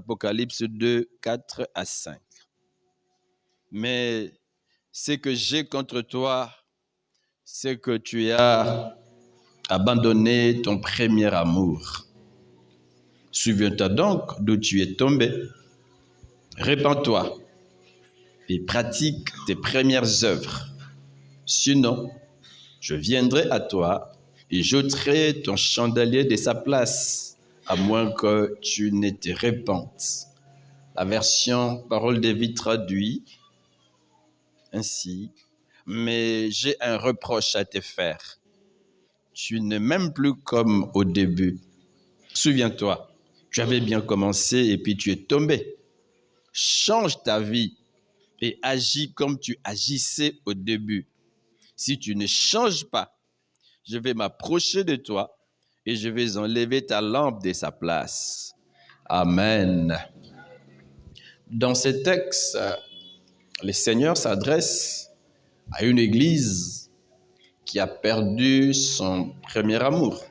Apocalypse 2, 4 à 5. Mais ce que j'ai contre toi, c'est que tu as abandonné ton premier amour. Souviens-toi donc d'où tu es tombé. Répands-toi et pratique tes premières œuvres. Sinon, je viendrai à toi et j'ôterai ton chandelier de sa place, à moins que tu ne te repentes. La version Parole de vie traduit ainsi. Mais j'ai un reproche à te faire. Tu n'es même plus comme au début. Souviens-toi, tu avais bien commencé et puis tu es tombé. Change ta vie et agis comme tu agissais au début. Si tu ne changes pas, je vais m'approcher de toi et je vais enlever ta lampe de sa place. Amen. Dans ce texte, le Seigneur s'adresse à une église qui a perdu son premier amour.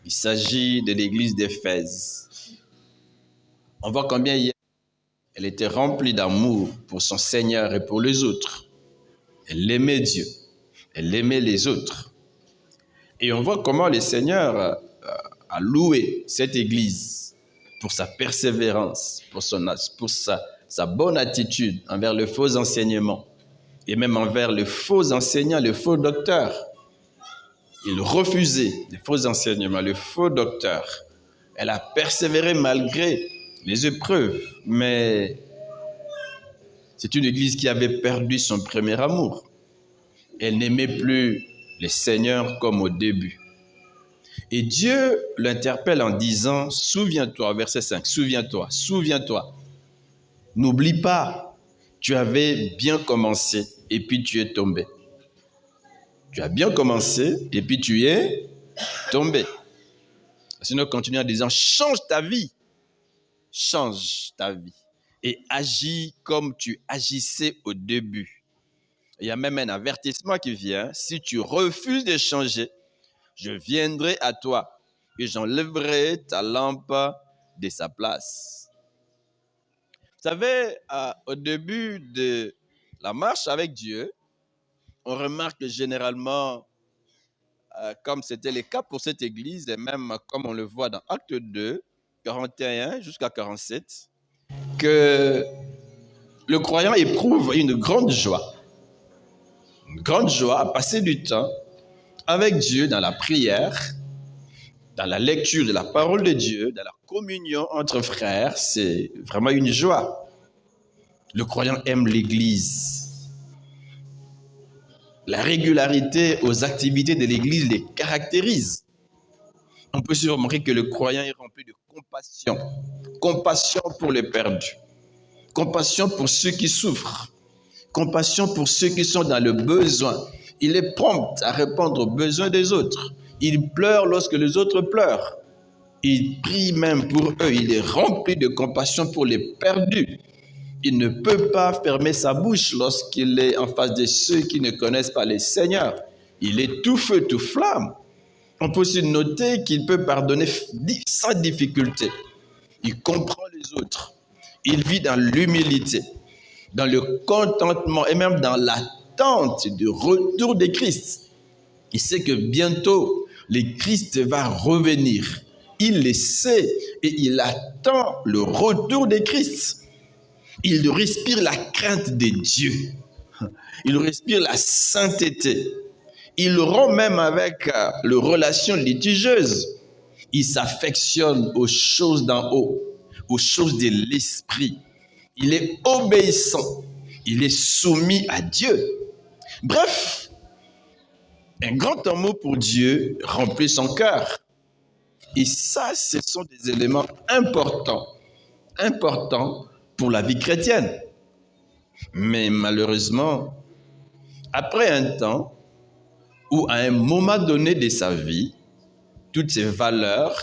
Il s'agit de l'église d'Éphèse. On voit combien hier, elle était remplie d'amour pour son Seigneur et pour les autres. Elle aimait Dieu, elle aimait les autres. Et on voit comment le Seigneur a loué cette église pour sa persévérance, pour sa bonne attitude envers le faux enseignement et même envers le faux enseignant, le faux docteur. Il refusait les faux enseignements, le faux docteur. Elle a persévéré malgré les épreuves, mais c'est une église qui avait perdu son premier amour. Elle n'aimait plus le Seigneur comme au début. Et Dieu l'interpelle en disant, souviens-toi, verset 5, souviens-toi, souviens-toi. N'oublie pas, tu avais bien commencé et puis tu es tombé. Tu as bien commencé et puis tu es tombé. Sinon, continue en disant, change ta vie et agis comme tu agissais au début. Il y a même un avertissement qui vient, si tu refuses de changer, je viendrai à toi et j'enlèverai ta lampe de sa place. Vous savez, au début de la marche avec Dieu, on remarque que généralement, comme c'était le cas pour cette église, et même comme on le voit dans Acte 2, 41 jusqu'à 47, que le croyant éprouve une grande joie à passer du temps avec Dieu dans la prière, dans la lecture de la parole de Dieu, dans la communion entre frères. C'est vraiment une joie. Le croyant aime l'église. La régularité aux activités de l'église les caractérise. On peut se remarquer que le croyant est rempli de compassion. Compassion pour les perdus. Compassion pour ceux qui souffrent. Compassion pour ceux qui sont dans le besoin. Il est prompt à répondre aux besoins des autres. Il pleure lorsque les autres pleurent. Il prie même pour eux. Il est rempli de compassion pour les perdus. Il ne peut pas fermer sa bouche lorsqu'il est en face de ceux qui ne connaissent pas le Seigneur. Il est tout feu, tout flamme. On peut aussi noter qu'il peut pardonner sans difficulté. Il comprend les autres. Il vit dans l'humilité, dans le contentement et même dans l'attente du retour de Christ. Il sait que bientôt, le Christ va revenir. Il le sait et il attend le retour de Christ. Il respire la crainte de Dieu. Il respire la sainteté. Il rompt même avec les relations litigieuses. Il s'affectionne aux choses d'en haut, aux choses de l'esprit. Il est obéissant. Il est soumis à Dieu. Bref, un grand amour pour Dieu remplit son cœur. Et ça, ce sont des éléments importants pour la vie chrétienne. Mais malheureusement, après un temps, ou à un moment donné de sa vie, toutes ces valeurs,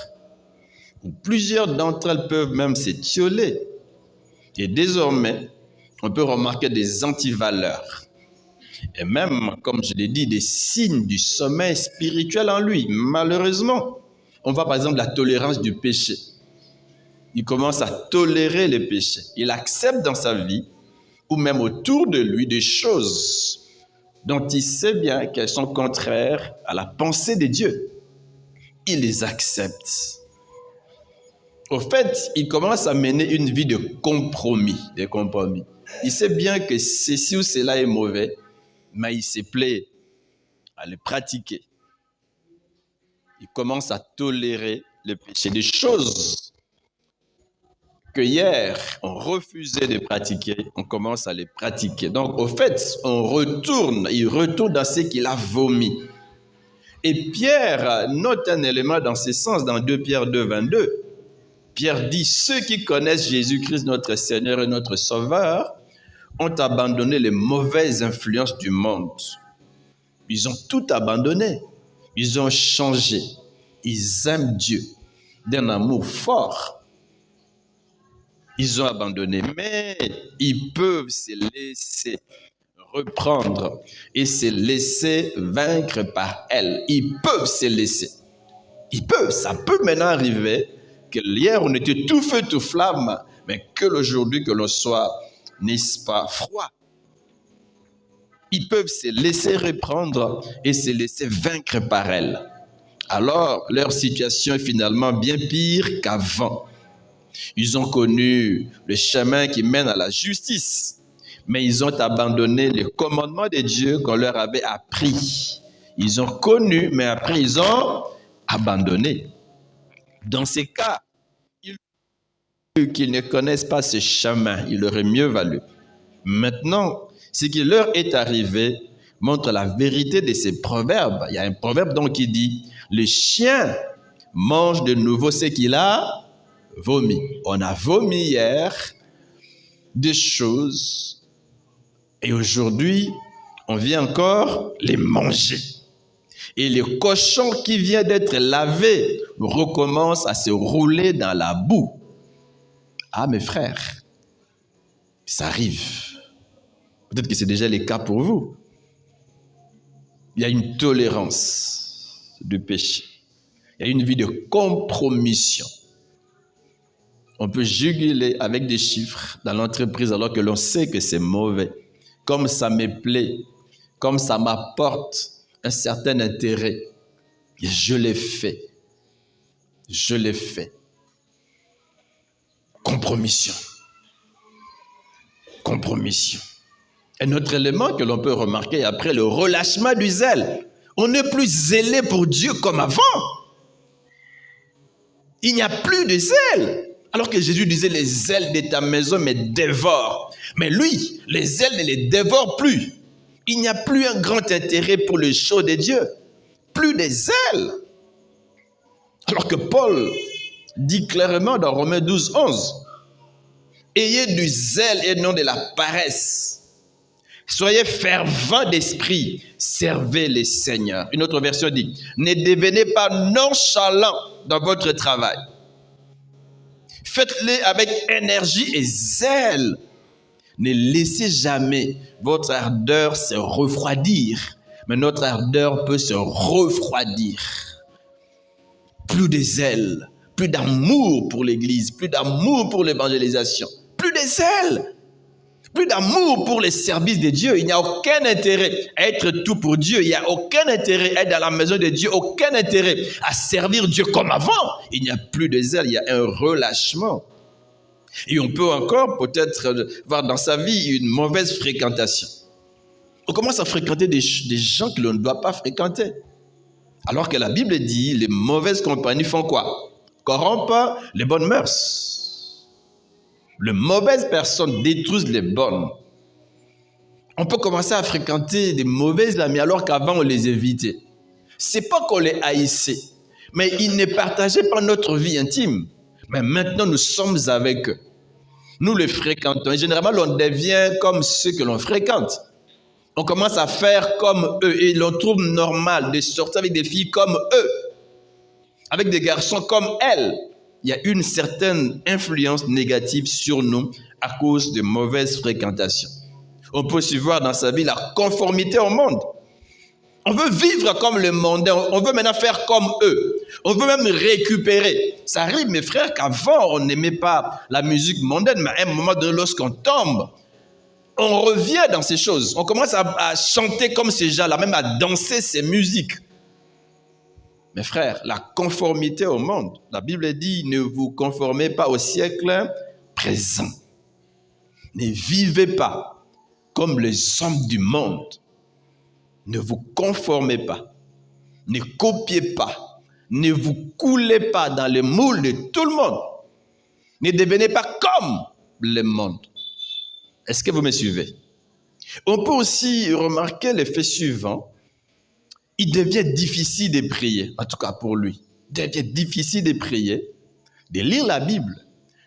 ou plusieurs d'entre elles peuvent même s'étioler. Et désormais, on peut remarquer des antivaleurs. Et même, comme je l'ai dit, des signes du sommeil spirituel en lui. Malheureusement, on voit par exemple la tolérance du péché. Il commence à tolérer les péchés. Il accepte dans sa vie, ou même autour de lui, des choses dont il sait bien qu'elles sont contraires à la pensée de Dieu. Il les accepte. Au fait, il commence à mener une vie de compromis, Il sait bien que ceci ou cela est mauvais, mais il se plaît à le pratiquer. Il commence à tolérer le péché. Des choses que hier on refusait de pratiquer, on commence à les pratiquer. Donc, au fait, il retourne dans ce qu'il a vomi. Et Pierre note un élément dans ce sens, dans 2 Pierre 2, 22. Pierre dit, ceux qui connaissent Jésus-Christ, notre Seigneur et notre Sauveur, ont abandonné les mauvaises influences du monde. Ils ont tout abandonné. Ils ont changé. Ils aiment Dieu d'un amour fort. Ils ont abandonné, mais ils peuvent se laisser reprendre et se laisser vaincre par elle. Ils peuvent se laisser. Ils peuvent. Ça peut maintenant arriver que hier on était tout feu, tout flamme, mais que aujourd'hui que l'on soit, n'est-ce pas, froid. Ils peuvent se laisser reprendre et se laisser vaincre par elle. Alors, leur situation est finalement bien pire qu'avant. Ils ont connu le chemin qui mène à la justice, mais ils ont abandonné les commandements de Dieu qu'on leur avait appris. Ils ont connu, mais après ils ont abandonné. Dans ces cas, qu'ils ne connaissent pas ce chemin, il aurait mieux valu. Maintenant, ce qui leur est arrivé montre la vérité de ces proverbes. Il y a un proverbe donc qui dit « Le chien mange de nouveau ce qu'il a vomi ». On a vomi hier des choses et aujourd'hui, on vient encore les manger. Et le cochon qui vient d'être lavé recommence à se rouler dans la boue. Ah, mes frères, ça arrive. Peut-être que c'est déjà le cas pour vous. Il y a une tolérance du péché. Il y a une vie de compromission. On peut juguler avec des chiffres dans l'entreprise alors que l'on sait que c'est mauvais. Comme ça me plaît, comme ça m'apporte un certain intérêt. Et je l'ai fait. Je l'ai fait. Compromission. Compromission. Un autre élément que l'on peut remarquer après le relâchement du zèle. On n'est plus zélé pour Dieu comme avant. Il n'y a plus de zèle. Alors que Jésus disait, les ailes de ta maison me dévorent. Mais lui, les ailes ne les dévorent plus. Il n'y a plus un grand intérêt pour les choses de Dieu. Plus des ailes. Alors que Paul dit clairement dans Romains 12, 11, ayez du zèle et non de la paresse. Soyez fervents d'esprit, servez les seigneurs. Une autre version dit, ne devenez pas nonchalants dans votre travail. Faites-le avec énergie et zèle. Ne laissez jamais votre ardeur se refroidir. Mais notre ardeur peut se refroidir. Plus de zèle, plus d'amour pour l'Église, plus d'amour pour l'évangélisation, plus de zèle, plus d'amour pour les services de Dieu. Il n'y a aucun intérêt à être tout pour Dieu. Il n'y a aucun intérêt à être dans la maison de Dieu. Aucun intérêt à servir Dieu comme avant. Il n'y a plus de zèle, il y a un relâchement. Et on peut encore peut-être voir dans sa vie une mauvaise fréquentation. On commence à fréquenter des gens que l'on ne doit pas fréquenter. Alors que la Bible dit, les mauvaises compagnies font quoi? Corrompent les bonnes mœurs. Les mauvaises personnes détruisent les bonnes. On peut commencer à fréquenter des mauvais amis alors qu'avant on les évitait. C'est pas qu'on les haïssait, mais ils ne partageaient pas notre vie intime. Mais maintenant nous sommes avec eux. Nous les fréquentons. Et généralement on devient comme ceux que l'on fréquente. On commence à faire comme eux et l'on trouve normal de sortir avec des filles comme eux, avec des garçons comme elles. Il y a une certaine influence négative sur nous à cause de mauvaises fréquentations. On peut aussi voir dans sa vie la conformité au monde. On veut vivre comme le monde, on veut maintenant faire comme eux. On veut même récupérer. Ça arrive, mes frères, qu'avant, on n'aimait pas la musique mondaine, mais à un moment donné, lorsqu'on tombe, on revient dans ces choses. On commence à chanter comme ces gens-là, même à danser ces musiques. Mes frères, la conformité au monde, la Bible dit, ne vous conformez pas au siècle présent. Ne vivez pas comme les hommes du monde. Ne vous conformez pas. Ne copiez pas. Ne vous coulez pas dans le moule de tout le monde. Ne devenez pas comme le monde. Est-ce que vous me suivez? On peut aussi remarquer l'effet suivant. Il devient difficile de prier, en tout cas pour lui. Il devient difficile de prier, de lire la Bible,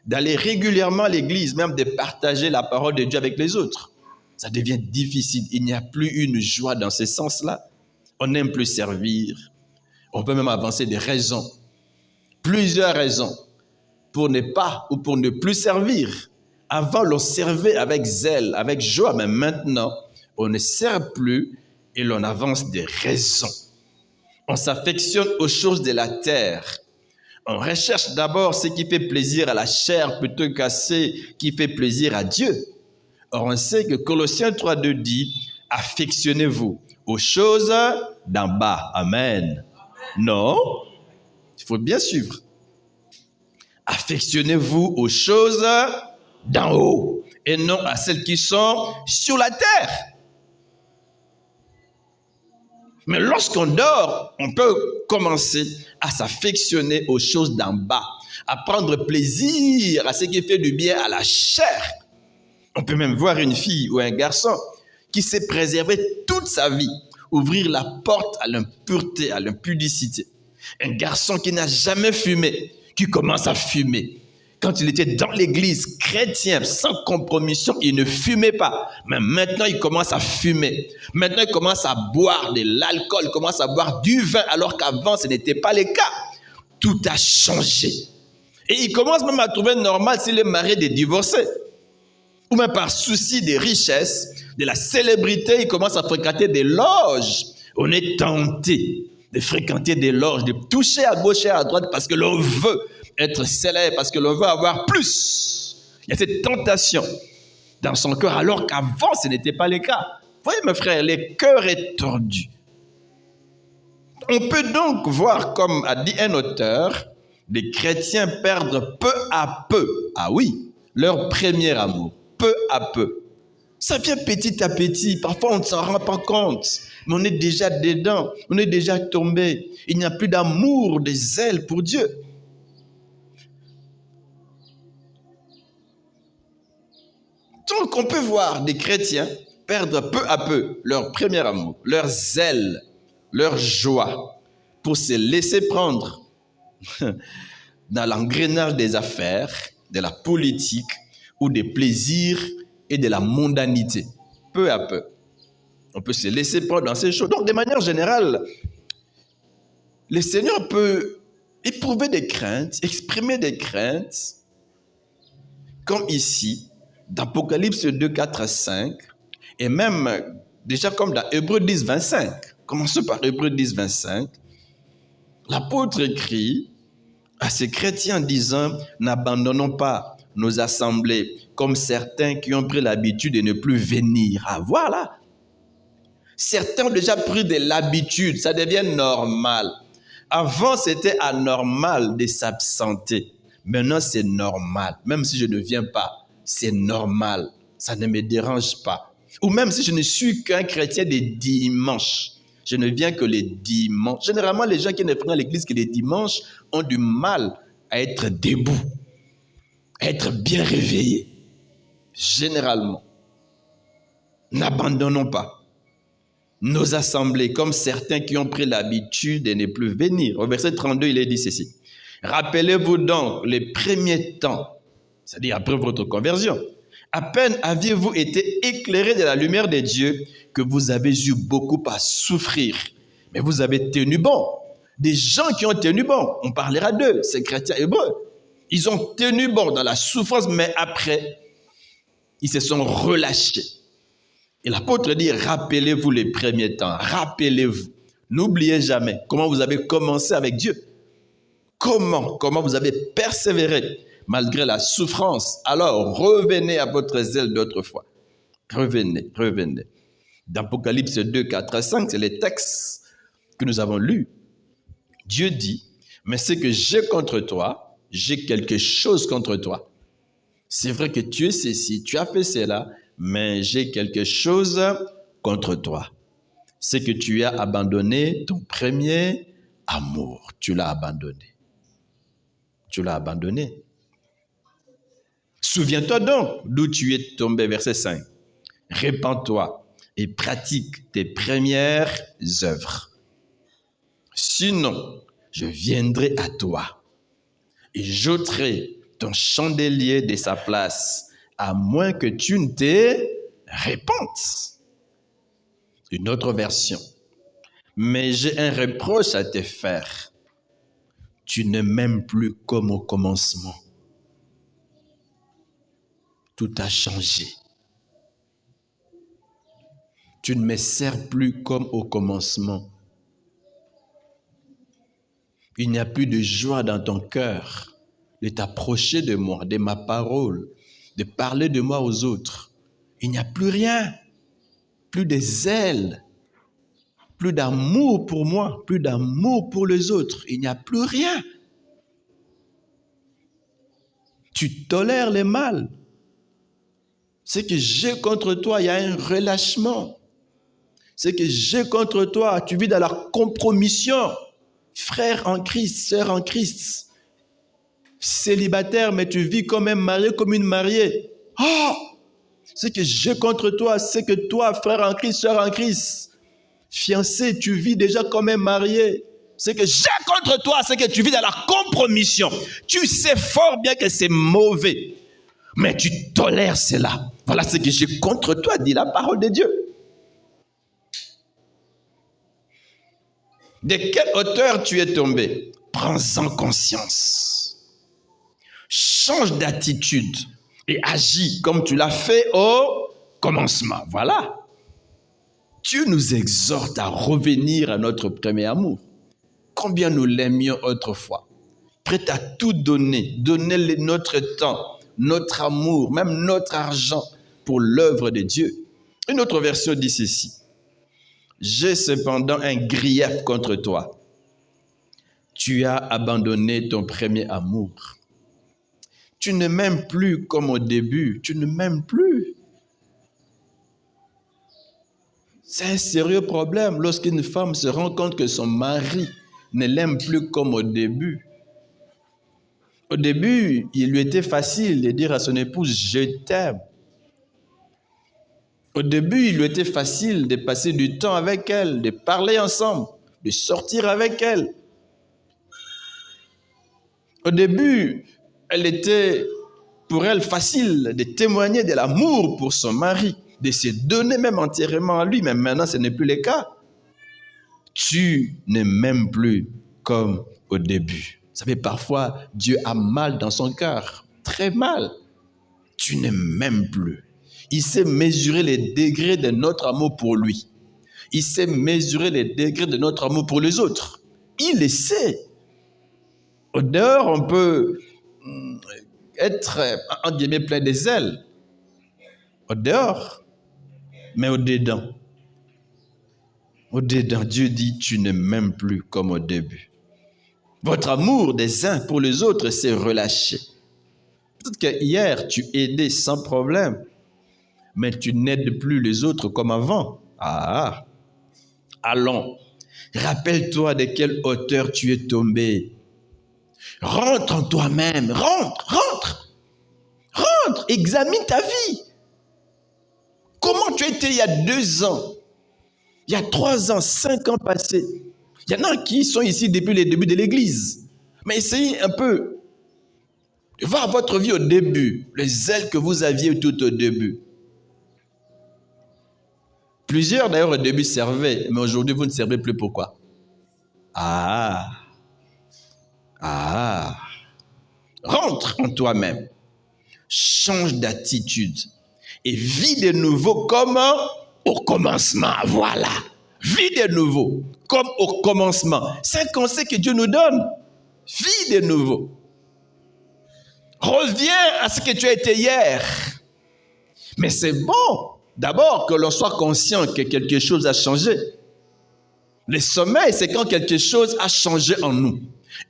d'aller régulièrement à l'église, même de partager la parole de Dieu avec les autres. Ça devient difficile. Il n'y a plus une joie dans ce sens-là. On n'aime plus servir. On peut même avancer des raisons, plusieurs raisons, pour ne pas ou pour ne plus servir. Avant, l'on servait avec zèle, avec joie, mais maintenant, on ne sert plus et l'on avance des raisons. On s'affectionne aux choses de la terre. On recherche d'abord ce qui fait plaisir à la chair plutôt qu'à ce qui fait plaisir à Dieu. Or, on sait que Colossiens 3,2 dit « Affectionnez-vous aux choses d'en bas. » Amen. Non, il faut bien suivre. Affectionnez-vous aux choses d'en haut et non à celles qui sont sur la terre. Mais lorsqu'on dort, on peut commencer à s'affectionner aux choses d'en bas, à prendre plaisir à ce qui fait du bien à la chair. On peut même voir une fille ou un garçon qui s'est préservé toute sa vie, ouvrir la porte à l'impureté, à l'impudicité. Un garçon qui n'a jamais fumé, qui commence à fumer. Quand il était dans l'église chrétienne, sans compromission, il ne fumait pas. Mais maintenant, il commence à fumer. Maintenant, il commence à boire de l'alcool, il commence à boire du vin, alors qu'avant, ce n'était pas le cas. Tout a changé. Et il commence même à trouver normal s'il est marié de divorcer. Ou même par souci de richesse, de la célébrité, il commence à fréquenter des loges. On est tenté de fréquenter des loges, de toucher à gauche et à droite parce que l'on veut être célèbre, parce que l'on veut avoir plus. Il y a cette tentation dans son cœur, alors qu'avant, ce n'était pas le cas. Vous voyez, mes frères, le cœur est tordu. On peut donc voir, comme a dit un auteur, les chrétiens perdre peu à peu, ah oui, leur premier amour, peu à peu. Ça vient petit à petit, parfois on ne s'en rend pas compte, mais on est déjà dedans, on est déjà tombé. Il n'y a plus d'amour, de zèle pour Dieu. Donc on peut voir des chrétiens perdre peu à peu leur premier amour, leur zèle, leur joie, pour se laisser prendre dans l'engrenage des affaires, de la politique ou des plaisirs et de la mondanité. Peu à peu, on peut se laisser prendre dans ces choses. Donc de manière générale, le Seigneur peut éprouver des craintes, exprimer des craintes, comme ici, d'Apocalypse 2, 4, 5, et même déjà comme dans Hébreux 10, 25. Commençons par Hébreux 10, 25. L'apôtre écrit à ces chrétiens en disant « N'abandonnons pas nos assemblées comme certains qui ont pris l'habitude de ne plus venir. » Ah voilà. Certains ont déjà pris de l'habitude, ça devient normal. Avant, c'était anormal de s'absenter. Maintenant, c'est normal. Même si je ne viens pas, c'est normal. Ça ne me dérange pas. Ou même si je ne suis qu'un chrétien des dimanches, je ne viens que les dimanches. Généralement, les gens qui ne viennent à l'église que les dimanches ont du mal à être debout, à être bien réveillés. Généralement. N'abandonnons pas nos assemblées comme certains qui ont pris l'habitude de ne plus venir. Au verset 32, il est dit ceci. Rappelez-vous donc les premiers temps, c'est-à-dire après votre conversion. À peine aviez-vous été éclairés de la lumière de Dieu que vous avez eu beaucoup à souffrir. Mais vous avez tenu bon. Des gens qui ont tenu bon, on parlera d'eux, ces chrétiens hébreux. Ils ont tenu bon dans la souffrance, mais après, ils se sont relâchés. Et l'apôtre dit, rappelez-vous les premiers temps, rappelez-vous. N'oubliez jamais comment vous avez commencé avec Dieu. Comment vous avez persévéré malgré la souffrance. Alors, revenez à votre zèle d'autrefois. Revenez. D'Apocalypse 2, 4 à 5, c'est les textes que nous avons lus. Dieu dit, mais ce que j'ai contre toi, j'ai quelque chose contre toi. C'est vrai que tu es ceci, tu as fait cela, mais j'ai quelque chose contre toi. C'est que tu as abandonné ton premier amour. Tu l'as abandonné. Souviens-toi donc d'où tu es tombé, verset 5. Répands-toi et pratique tes premières œuvres. Sinon, je viendrai à toi et j'ôterai ton chandelier de sa place, à moins que tu ne te repentes. Une autre version. Mais j'ai un reproche à te faire. Tu ne m'aimes plus comme au commencement. Tout a changé. Tu ne me sers plus comme au commencement. Il n'y a plus de joie dans ton cœur de t'approcher de moi, de ma parole, de parler de moi aux autres. Il n'y a plus rien, plus de zèle, plus d'amour pour moi, plus d'amour pour les autres. Il n'y a plus rien. Tu tolères le mal. Ce que j'ai contre toi, il y a un relâchement. Ce que j'ai contre toi, tu vis dans la compromission. Frère en Christ, sœur en Christ. Célibataire, mais tu vis comme un marié, comme une mariée. Oh! Ce que j'ai contre toi, c'est que toi, frère en Christ, sœur en Christ, fiancé, tu vis déjà comme un marié. Ce que j'ai contre toi, c'est que tu vis dans la compromission. Tu sais fort bien que c'est mauvais, mais tu tolères cela. Voilà ce que j'ai contre toi, dit la parole de Dieu. De quelle hauteur tu es tombé? Prends-en conscience. Change d'attitude et agis comme tu l'as fait au commencement. Voilà. Dieu nous exhorte à revenir à notre premier amour. Combien nous l'aimions autrefois. Prêt à tout donner. Donner notre temps, notre amour, même notre argent pour l'œuvre de Dieu. Une autre version dit ceci. J'ai cependant un grief contre toi. Tu as abandonné ton premier amour. Tu ne m'aimes plus comme au début. Tu ne m'aimes plus. C'est un sérieux problème lorsqu'une femme se rend compte que son mari ne l'aime plus comme au début. Au début, il lui était facile de dire à son épouse « je t'aime ». Au début, il lui était facile de passer du temps avec elle, de parler ensemble, de sortir avec elle. Au début, elle était pour elle facile de témoigner de l'amour pour son mari, de se donner même entièrement à lui, mais maintenant ce n'est plus le cas. Tu ne m'aimes plus comme au début. Vous savez, parfois, Dieu a mal dans son cœur, très mal. Tu ne m'aimes plus. Il sait mesurer les degrés de notre amour pour lui. Il sait mesurer les degrés de notre amour pour les autres. Il le sait. Au dehors, on peut être, en guillemets, plein de zèle. Au dehors. Mais au dedans, Dieu dit, tu ne m'aimes plus comme au début. Votre amour des uns pour les autres s'est relâché. Peut-être que hier, tu aidais sans problème, mais tu n'aides plus les autres comme avant. Ah, allons, rappelle-toi de quelle hauteur tu es tombé. Rentre en toi-même, rentre, examine ta vie. Comment tu étais il y a 2 ans, il y a 3 ans, 5 ans passés. Il y en a qui sont ici depuis le début de l'église. Mais essayez un peu de voir votre vie au début, le zèle que vous aviez tout au début. Plusieurs d'ailleurs au début servaient, mais aujourd'hui vous ne servez plus. Pourquoi? Rentre en toi-même, change d'attitude et vis de nouveau comme au commencement. Voilà, vis de nouveau comme au commencement. C'est un conseil que Dieu nous donne. vis de nouveau. Reviens à ce que tu as été hier. Mais c'est bon, d'abord, que l'on soit conscient que quelque chose a changé. Le sommeil, c'est quand quelque chose a changé en nous.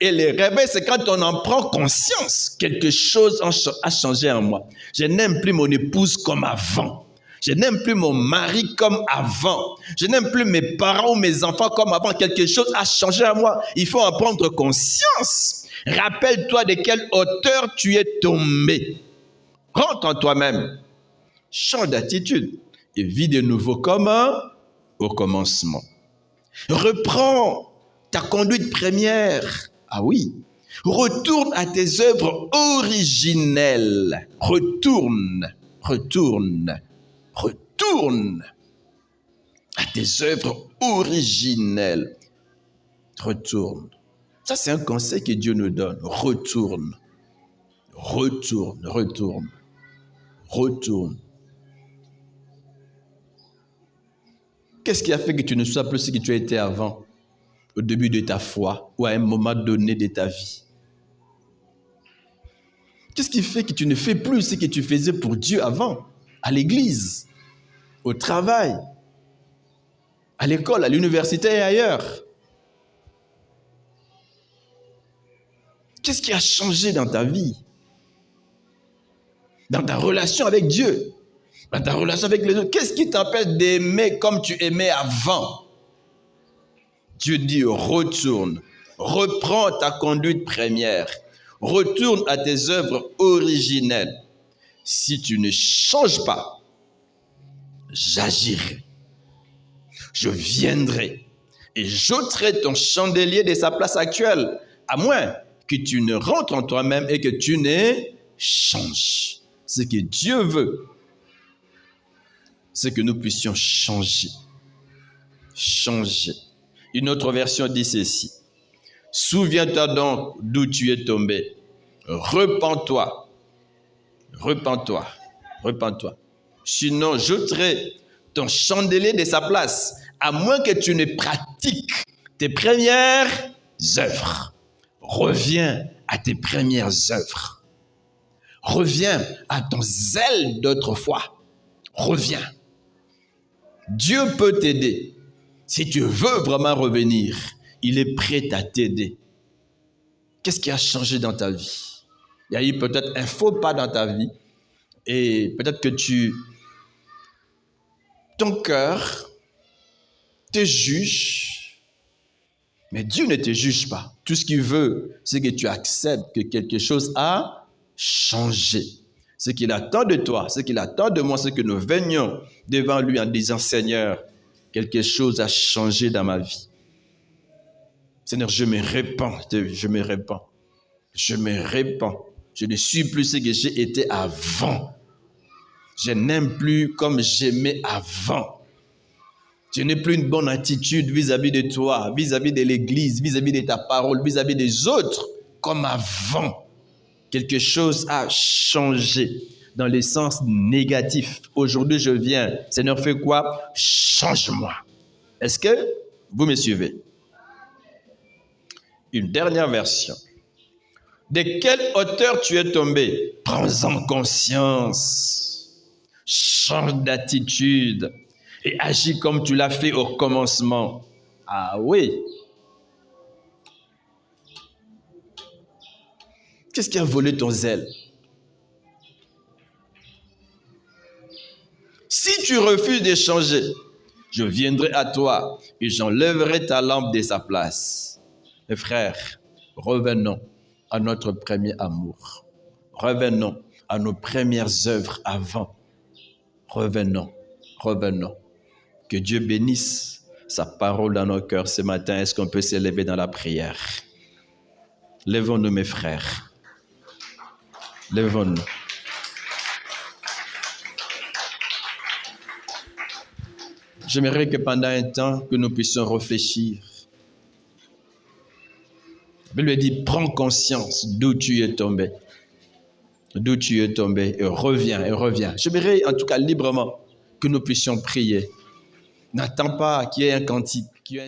Et le réveil, c'est quand on en prend conscience. Quelque chose a changé en moi. Je n'aime plus mon épouse comme avant. Je n'aime plus mon mari comme avant. Je n'aime plus mes parents ou mes enfants comme avant. Quelque chose a changé en moi. Il faut en prendre conscience. Rappelle-toi de quelle hauteur tu es tombé. Rentre en toi-même. Change d'attitude et vis de nouveau comme au commencement. Reprends ta conduite première. Ah oui. Retourne à tes œuvres originelles. Retourne à tes œuvres originelles. Retourne. Ça, c'est un conseil que Dieu nous donne. Retourne. Qu'est-ce qui a fait que tu ne sois plus ce que tu as été avant, au début de ta foi ou à un moment donné de ta vie? Qu'est-ce qui fait que tu ne fais plus ce que tu faisais pour Dieu avant, à l'église, au travail, à l'école, à l'université et ailleurs? Qu'est-ce qui a changé dans ta vie? Dans ta relation avec Dieu? Dans ta relation avec les autres? Qu'est-ce qui t'empêche d'aimer comme tu aimais avant? Dieu dit retourne. Reprends ta conduite première. Retourne à tes œuvres originelles. Si tu ne changes pas, j'agirai. Je viendrai et j'ôterai ton chandelier de sa place actuelle, à moins que tu ne rentres en toi-même et que tu ne changes. Ce que Dieu veut, c'est que nous puissions changer. Changer. Une autre version dit ceci. Souviens-toi donc d'où tu es tombé. Repens-toi. Sinon, j'ôterai ton chandelier de sa place, à moins que tu ne pratiques tes premières œuvres. Reviens à tes premières œuvres. Reviens à ton zèle d'autrefois. Reviens. Dieu peut t'aider. Si tu veux vraiment revenir, il est prêt à t'aider. Qu'est-ce qui a changé dans ta vie? Il y a eu peut-être un faux pas dans ta vie et peut-être que ton cœur te juge, mais Dieu ne te juge pas. Tout ce qu'il veut, c'est que tu acceptes que quelque chose a changé. Ce qu'il attend de toi, ce qu'il attend de moi, c'est que nous venions devant lui en disant, Seigneur, quelque chose a changé dans ma vie. Seigneur, je me répands. Je ne suis plus ce que j'ai été avant. Je n'aime plus comme j'aimais avant. Je n'ai plus une bonne attitude vis-à-vis de toi, vis-à-vis de l'Église, vis-à-vis de ta parole, vis-à-vis des autres, comme avant. Quelque chose a changé dans le sens négatif. Aujourd'hui, je viens. Seigneur, fais quoi? Change-moi. Est-ce que vous me suivez? Une dernière version. De quelle hauteur tu es tombé? Prends-en conscience. Change d'attitude et agis comme tu l'as fait au commencement. Ah oui. Qu'est-ce qui a volé ton zèle? Si tu refuses de changer, je viendrai à toi et j'enlèverai ta lampe de sa place. Mes frères, revenons à notre premier amour. Revenons à nos premières œuvres avant. Revenons. Que Dieu bénisse sa parole dans nos cœurs ce matin. Est-ce qu'on peut s'élever dans la prière? Lèvons-nous, mes frères. Lèvons-nous. J'aimerais que pendant un temps, que nous puissions réfléchir. La Bible dit, prends conscience d'où tu es tombé. D'où tu es tombé et reviens. J'aimerais en tout cas librement que nous puissions prier. N'attends pas qu'il y ait un cantique, qu'il y ait un